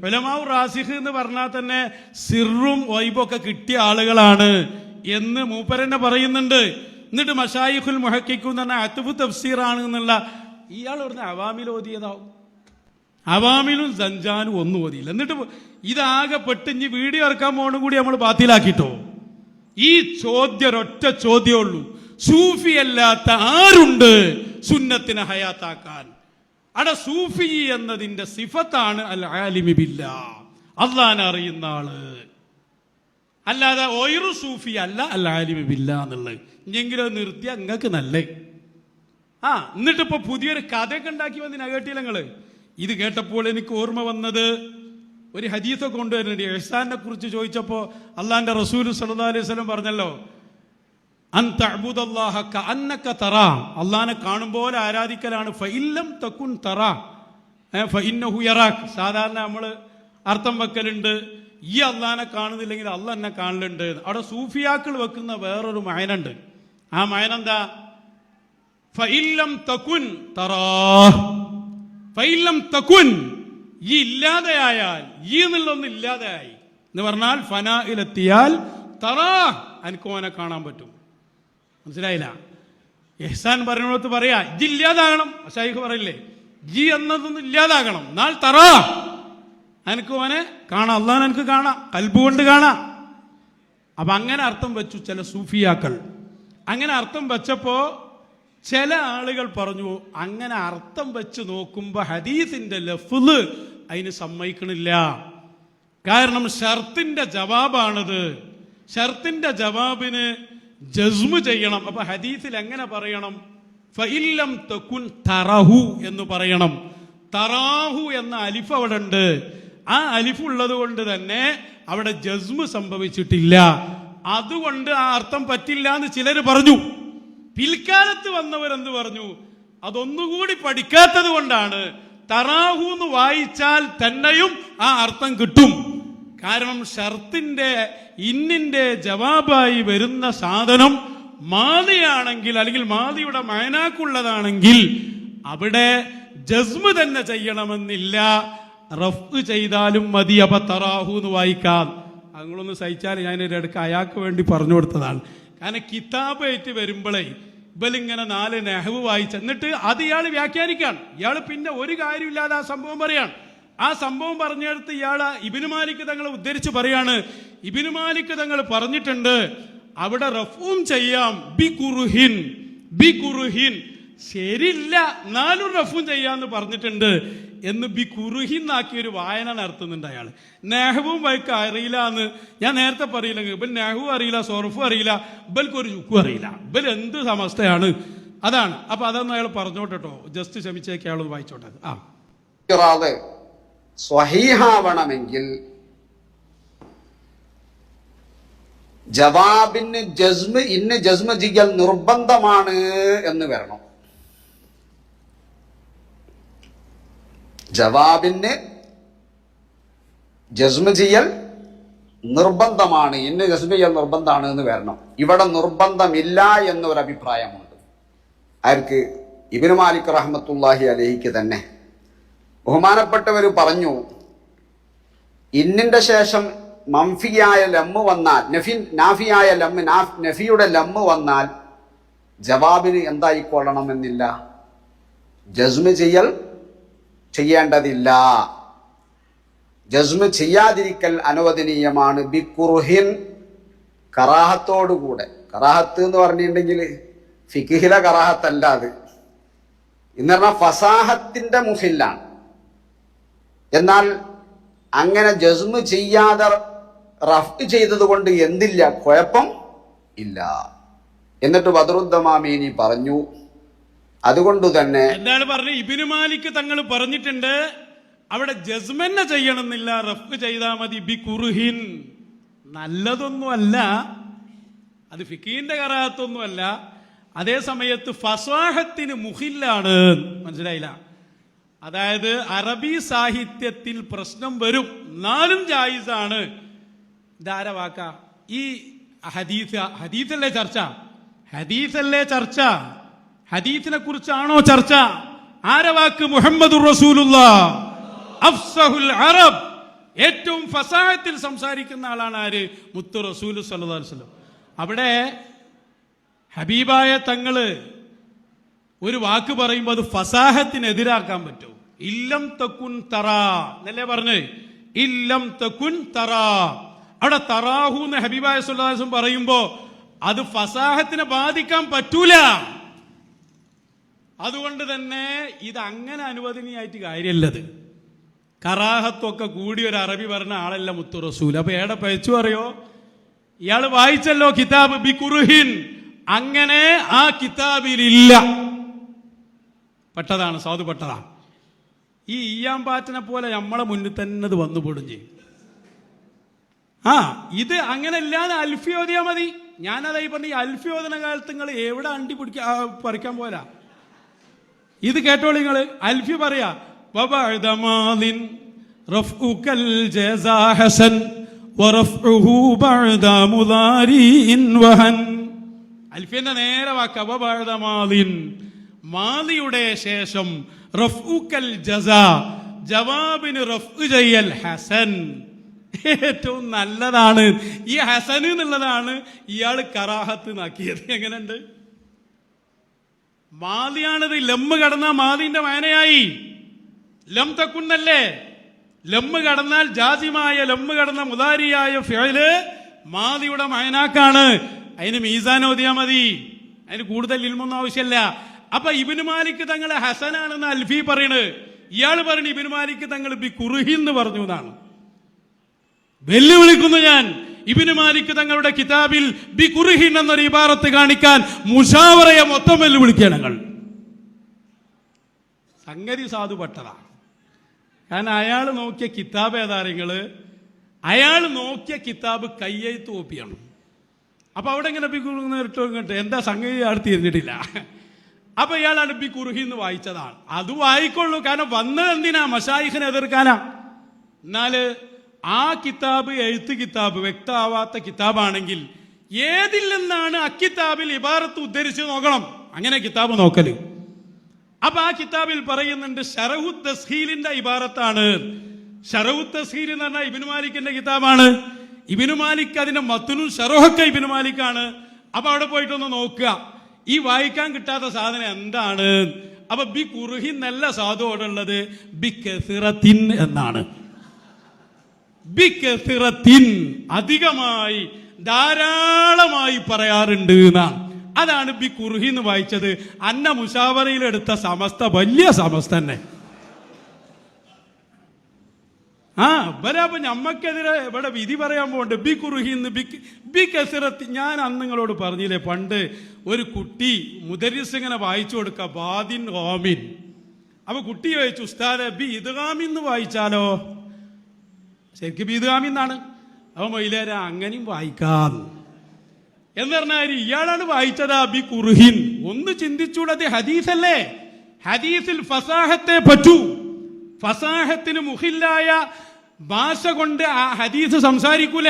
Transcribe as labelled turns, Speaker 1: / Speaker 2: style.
Speaker 1: ഉലമാഉ റാസിഖ് എന്ന് പറഞ്ഞാൽ തന്നെ സിറും വൈബൊക്കെ കിട്ടിയ ആളുകളാണ് എന്ന് മൂപ്പരെന്നെ പറയുന്നുണ്ട്. എന്നിട്ട് മശായിഖുൽ മുഹക്കിഖ് എന്ന് പറഞ്ഞാൽ അത്ബു തഫ്സീറാണ് എന്നുള്ള ഇയാൾ പറഞ്ഞ അവാമിൽ ഓതിയതാവും. അവാമിലും സഞ്ചാനും ഒന്നും ഓതിയില്ല. എന്നിട്ട് ഇതാകെ പെട്ടിഞ്ഞ് വീഡിയോ ഇറക്കാൻ പോകണം കൂടി നമ്മൾ ബാത്തിലാക്കിട്ടോ. ഈ ചോദ്യം ഒരൊറ്റ ചോദ്യമേ ഉള്ളൂ, സൂഫി അല്ലാത്ത ആരുണ്ട് സുന്നത്തിനെ ഹയാത്താക്കാൻ? അവിടെ സൂഫി എന്നതിന്റെ സിഫത്താണ് അൽ ആലിമി ബില്ലാഹ്, അള്ളാഹനെ അറിയുന്ന ആള്. അല്ലാതെ ഒയറു സൂഫി അല്ല അൽ ആലിമി ബില്ലാഹ് എന്നുള്ളത്. ഇനിയെങ്കിലും നിർത്തിയ നിങ്ങൾക്ക് നല്ലേ. എന്നിട്ടിപ്പോ പുതിയൊരു കഥയൊക്കെ ഉണ്ടാക്കി വന്നിനാ കേട്ടില്ല നിങ്ങള്? ഇത് കേട്ടപ്പോൾ എനിക്ക് ഓർമ്മ വന്നത് ഒരു ഹദീസൊക്കെ കൊണ്ടുവരുന്നുണ്ട്. ഇഹ്സാനെ കുറിച്ച് ചോദിച്ചപ്പോ അള്ളാന്റെ റസൂൽ സല്ലല്ലാഹു അലൈഹി വസല്ലം പറഞ്ഞല്ലോ, അൻ തഅബുദല്ലാഹ കഅന്നക തറാ, അള്ളാനെ കാണും പോലെ ആരാധിക്കലാണ്. ഫഇല്ലം തകുൻ തറാ ഫഇന്നഹു യറാക്. സാധാരണ നമ്മൾ അർത്ഥം വെക്കലുണ്ട്, ഈ അള്ളാനെ കാണുന്നില്ലെങ്കിൽ അള്ളാഹ് എന്നെ കാണലുണ്ട്. അവിടെ സൂഫിയാക്കൾ വെക്കുന്ന വേറൊരു മയനുണ്ട്. ആ മയനെന്താ? ഫഇല്ലം തകുൻ തറാ, ഫഇല്ലം തകുൻ, ഈ ഇല്ലാതെയായാൽ, ഈ എന്നുള്ളതൊന്നും ഇല്ലാതെയായി എന്ന് പറഞ്ഞാൽ ഫനായിലെത്തിയാൽ തറാ, എനിക്ക് ഓനെ കാണാൻ പറ്റും. മനസ്സിലായില്ല? ഇഹ്സാൻ പറയുന്നിടത്ത് പറയാ ജി ഇല്ലാതാകണം. ശൈഖ് പറയില്ലേ, ജി എന്നതൊന്നും ഇല്ലാതാകണം, എന്നാൽ തറാ, എനിക്ക് ഓനെ കാണാം, അള്ളാഹ് എനിക്ക് കാണാം, കൽബ് കൊണ്ട് കാണാം. അപ്പൊ അങ്ങനെ അർത്ഥം വെച്ചു ചില സൂഫിയാക്കൾ. അങ്ങനെ അർത്ഥം വെച്ചപ്പോ ചില ആളുകൾ പറഞ്ഞു, അങ്ങനെ അർത്ഥം വെച്ച് നോക്കുമ്പോ ഹദീസിന്റെ ലഫ്ള് അതിന് സമ്മതിക്കണില്ല. കാരണം ഷർത്തിന്റെ ജവാബാണത്. ഷർത്തിന്റെ ജവാബിന് ജസ്മ് ചെയ്യണം. അപ്പൊ ഹദീസിൽ എങ്ങനെ പറയണം? ഫഇല്ലം തകുൻ തറഹു എന്ന് പറയണം. തറാഹു എന്ന അലിഫ് അവിടെ ഉണ്ട്. ആ അലിഫ് ഉള്ളത് കൊണ്ട് തന്നെ അവിടെ ജസ്മ് സംഭവിച്ചിട്ടില്ല. അതുകൊണ്ട് ആ അർത്ഥം പറ്റില്ല എന്ന് ചിലർ പറഞ്ഞു. പിൽക്കാലത്ത് വന്നവരെന്ത് പറഞ്ഞു? അതൊന്നുകൂടി പഠിക്കാത്തത് കൊണ്ടാണ് തറാഹു എന്ന് വായിച്ചാൽ തന്നെയും ആ അർത്ഥം കിട്ടും. കാരണം ഷർത്തിന്റെ ഇന്നിന്റെ ജവാബായി വരുന്ന സാധനം മാദിയാണെങ്കിൽ, അല്ലെങ്കിൽ മാദിയുടെ മഅനാക്കുള്ളതാണെങ്കിൽ അവിടെ ജസ്മ് തന്നെ ചെയ്യണമെന്നില്ല, റഫ് ചെയ്താലും മതി. അപ്പൊ തറാഹു എന്ന് വായിക്കാം. അങ്ങനൊന്ന് സഹിച്ചാൽ ഞാൻ ഇടയ്ക്ക് അയാൾക്ക് വേണ്ടി പറഞ്ഞു കൊടുത്തതാണ്. കാരണം കിതാബായിട്ട് വരുമ്പോഴേ ഇവലിങ്ങനെ 4 നഹ്വ് വായിച്ച, എന്നിട്ട് അത് ഇയാൾ വ്യാഖ്യാനിക്കാണ്. ഇയാൾ പിന്നെ ഒരു കാര്യമില്ലാതെ ആ സംഭവം പറയാണ്. ആ സംഭവം പറഞ്ഞെടുത്ത് ഇയാള് ഇബ്നു മാലിക് തങ്ങളെ ഉദ്ധരിച്ച് പറയാണ്, ഇബ്നു മാലിക് തങ്ങൾ പറഞ്ഞിട്ടുണ്ട് അവിടെ റഫും ചെയ്യാം ബി കുറുഹിൻ, ബി കുറുഹിൻ, ശരിയില്ല എന്നാലും റഫും ചെയ്യാന്ന് പറഞ്ഞിട്ടുണ്ട് എന്ന് ബി കുറുഹിന്നാക്കി ഒരു വായന നടത്തുന്നുണ്ട് അയാൾ. നെഹവും വൈക്ക് അറിയില്ല എന്ന് ഞാൻ നേരത്തെ പറയില്ലെങ്കിൽ, ഇബൽ നെഹവും അറിയില്ല, സോറഫും അറിയില്ല, ഇബൽക്ക് ഒരു ചുക്കും അറിയില്ല, ഇബൽ എന്ത് സമസ്തയാണ് അതാണ്. അപ്പൊ അതൊന്നും അയാൾ പറഞ്ഞോട്ടോ, ജസ്റ്റ് ക്ഷമിച്ചേക്ക്, അയാൾ വായിച്ചോട്ടെ.
Speaker 2: സ്വഹീഹാവണമെങ്കിൽ ജവാബിന് ജസ്മ്, ഇന്ന് ജസ്മ ചെയ്യൽ നിർബന്ധമാണ് എന്ന് വരണം. ജവാബിന് ജസ്മ ചെയ്യൽ നിർബന്ധമാണ്, ഇന്ന് ജസ്മ ചെയ്യൽ നിർബന്ധമാണ് എന്ന് വരണം. ഇവിടെ നിർബന്ധമില്ല എന്നൊരു അഭിപ്രായമുണ്ട്. ആർക്ക്? ഇബ്നു മാലിക് റഹ്മത്തുള്ളാഹി അലൈഹിക്ക് തന്നെ. ബഹുമാനപ്പെട്ടവർ പറഞ്ഞു, ഇന്നിന്റെ ശേഷം മംഫിയായ ലമ്മ് വന്നാൽ, നാഫിയായ ലമ്മ്, നഫിയുടെ ലമ്മ് വന്നാൽ ജവാബിന് എന്തായിക്കൊള്ളണമെന്നില്ല, ജസ്മ് ചെയ്യേണ്ടതില്ല. ജസ്മ് ചെയ്യാതിരിക്കൽ അനുവദനീയമാണ്. ബിക്കുറുഹിൻ, കറാഹത്തോടുകൂടെ. കറാഹത്ത് എന്ന് പറഞ്ഞിട്ടുണ്ടെങ്കിൽ ഫിഖ്ഹിലെ കറാഹത്തല്ല അത്. എന്ന് പറഞ്ഞാൽ ഫസാഹത്തിന്റെ മുഹില്ലാണ്. എന്നാൽ അങ്ങനെ ജസ്മ് ചെയ്യാതെ റഫ് ചെയ്തത് കൊണ്ട് എന്തില്ല, കുഴപ്പം ഇല്ല. എന്നിട്ട് ബദറുദ്ദമാമീനി പറഞ്ഞു, അതുകൊണ്ട് തന്നെ
Speaker 1: എന്താണ് പറഞ്ഞു? ഇബ്നു മാലിക് തങ്ങൾ പറഞ്ഞിട്ടുണ്ട് അവിടെ ജസ്മന്നെ ചെയ്യണമെന്നില്ല, റഫ് ചെയ്താൽ മതി. ബി കുറുഹിൻ, നല്ലതൊന്നുമല്ല അത്, ഫിഖീന്റെ കറാഹത്തൊന്നുമല്ല. അതേ സമയത്ത് ഫസാഹത്തിന് മുഹില്ലാണ്. മനസ്സിലായില്ല? അതായത് അറബി സാഹിത്യത്തിൽ പ്രശ്നം വരും, എന്നാലും ജായിസാണ്. ഇതാര വാക്ക? ഈ ഹദീസല്ലേ ചർച്ച? ഹദീസല്ലേ ചർച്ച? ഹദീസിനെ കുറിച്ചാണോ ചർച്ച? ആര വാക്ക്? മുഹമ്മദുർ റസൂലുള്ളാഹ് അഫ്സഹുൽ അറബ് ഏറ്റവും ഫസാഹത്തിൽ സംസാരിക്കുന്ന ആളാണ് ആര്? മുത്തു റസൂൽ സല്ലല്ലാഹു അലൈഹി വസല്ലം. അവിടെ ഹബീബായ തങ്ങള് ഒരു വാക്ക് പറയുമ്പോൾ അത് ഫസാഹത്തിനെതിരാക്കാൻ പറ്റും. ഇല്ലം തക്കുൻ തറാ എന്നല്ലേ പറഞ്ഞ്, ഇല്ലം തക്കുൻ തറാ. അവിടെ തറാഹു എന്ന് ഹബീബായ സല്ലല്ലാഹു അലൈഹി വസല്ലം പറയുമ്പോ അത് ഫസാഹത്തിനെ ബാധിക്കാൻ പറ്റൂല. അതുകൊണ്ട് തന്നെ ഇത് അങ്ങനെ അനുവദനീയായിട്ട് കാര്യമല്ലത്. കറാഹത്തൊക്കെ കൂടി ഒരു അറബി പറഞ്ഞ ആളല്ല മുത്തു റസൂൽ. അപ്പൊ ഏടെ പയച്ചു പറയോ, ഇയാള് വായിച്ചല്ലോ കിതാബ് ബി കുറുഹിൻ, അങ്ങനെ ആ കിതാബിലില്ല. പെട്ടതാണ്, സാധു പെട്ടതാണ്. ഈ ഈയാമ്പാറ്റിനെ പോലെ നമ്മളെ മുന്നിൽ തന്നെ ഇത് വന്നു പോടും ചെയ്യും. ഇത് അങ്ങനെ ഇല്ലാതെ അൽഫി ഓതിയാ മതി. ഞാനതായി പറഞ്ഞ ഈ അൽഫി ഓതന കാലത്ത് നിങ്ങൾ എവിടെ അണ്ടി പറിക്കാൻ പോരാ. ഇത് കേട്ടോളൂ നിങ്ങൾ. അൽഫി പറയാ അൽഫിന്റെ നേരെ വാക്ക മാലിയുടെ ശേഷം റഫ്ഉക്കൽ ജസാ, ജവാബിന് റഫ്ഉ ചെയ്യൽ ഹസൻ, ഏറ്റവും നല്ലതാണ്. ഈ ഹസൻ എന്നുള്ളതാണ് ഇയാൾ കറാഹത്ത് നാക്കിയത്. എങ്ങനെയുണ്ട്? മാലിയാണിത്. ലമ്മ് കടന്നാൽ മാലിന്റെ വായനയായി. ലം തക്കുന്നല്ലേ, ലമ്മ് കടന്നാൽ ജാസിമായ ലമ്മ് കടന്ന മുദാരിയായ ഫിഅല് മാലിയുടെ മയനാക്കാണ്. അതിന് മീസാൻ ഓതിയാ മതി, അതിന് കൂടുതൽ ഇൽമൊന്നും ആവശ്യമല്ല. അപ്പൊ ഇബ്നു മാലിക് തങ്ങളെ ഹസനാണെന്ന് അൽഫി പറയണ്. ഇയാൾ പറയണ ഇബ്നു മാലിക് തങ്ങൾ ബി കുറുഹി എന്ന് പറഞ്ഞു എന്നാണ്. വെല്ലുവിളിക്കുന്നു ഞാൻ. ഇബ്നു മാലിക് തങ്ങളുടെ കിതാബിൽ ബി കുറുഹിൻ എന്നൊരു ഇബാറത്ത് കാണിക്കാൻ മുഷാവറയെ മൊത്തം വെല്ലുവിളിക്കുക ഞങ്ങൾ. സംഗതി സാധുപെട്ടതാണ്. കാരണം അയാൾ നോക്കിയ കിതാബ് ഏതാരങ്ങള്, അയാൾ നോക്കിയ കിതാബ് കയ്യെഴുത്ത് കോപ്പിയാണ്. അപ്പൊ അവിടെ ഇങ്ങനെ ബി കുറുഹിട്ട് എന്താ സംഗതി ആൾ തിരിഞ്ഞിട്ടില്ല. അപ്പൊ ഇയാളാണ് ബി കുറുഹി എന്ന് വായിച്ചതാണ്. അത് വായിക്കൊള്ളൂ. കാരണം വന്നത് എന്തിനാ? മശായിഖിനെ എതിർക്കാനാ. എന്നാല് ആ കിതാബ് എഴുത്ത് കിതാബ് വ്യക്തമാവാത്ത കിതാബാണെങ്കിൽ ഏതിൽ നിന്നാണ് അക്കിതാബിൽ ഇബാറത്ത് ഉദ്ധരിച്ച് നോക്കണം. അങ്ങനെ കിതാബ് നോക്കല്. അപ്പൊ ആ കിതാബിൽ പറയുന്നുണ്ട് ശറഹു തസ്ഹീലിന്റെ ഇബാറത്താണ്. ശറഹു തസ്ഹീൽ എന്ന് പറഞ്ഞാൽ ഇബ്നു മാലിക്കിന്റെ കിതാബാണ്. ഇബ്നു മാലിക് അതിന്റെ മത്നും ശറഹൊക്കെ ഇബ്നു മാലിക്കാണ്. അപ്പൊ അവിടെ പോയിട്ടൊന്ന് നോക്കുക, ഈ വായിക്കാൻ കിട്ടാത്ത സാധനം എന്താണ്. അപ്പൊ ബി കുറുഹി നല്ല സാധുവോടുള്ളത് ബി കസിറത്തിൻ എന്നാണ്. ബി കസിറത്തിൻ, അധികമായി ധാരാളമായി പറയാറുണ്ട് എന്നാണ്. അതാണ് ബി കുറുഹി എന്ന് വായിച്ചത്. അന്ന മുഷാവറയിലെടുത്ത സമസ്ത വലിയ സമസ്ത തന്നെ. ഇവരപ്പൊ ഞമ്മക്കെതിരെ ഇവിടെ വിധി പറയാൻ പോകണ്ട്. B കുറുഹിന്ന് B കസിറത്തി. ഞാൻ അന്ന് നിങ്ങളോട് പറഞ്ഞില്ലേ, പണ്ട് ഒരു കുട്ടി മുദരിസ് ഇങ്ങനെ വായിച്ചു കൊടുക്ക ബാദിൻ ഹോമിൻ. അപ്പൊ കുട്ടി ചോദിച്ചു, ഉസ്താദെ ബി ഇദ്ഗാമിന്ന് വായിച്ചാലോ? ശരിക്കും ബി ഇദ്ഗാമിന്നാണ്. അപ്പൊ മൊയിലേര അങ്ങനെയും വായിക്കാം എന്ന് പറഞ്ഞാൽ ഇയാളാണ് വായിച്ചതാ ബി കുറുഹിൻ. ഒന്ന് ചിന്തിച്ചൂടത് ഹദീസല്ലേ. ഹദീസിൽ ഫസാഹത്തെ പറ്റൂ. ഫസാഹത്തിന് മുഹില്ലായ ഭാഷ കൊണ്ട് ആ ഹദീസ് സംസാരിക്കൂല.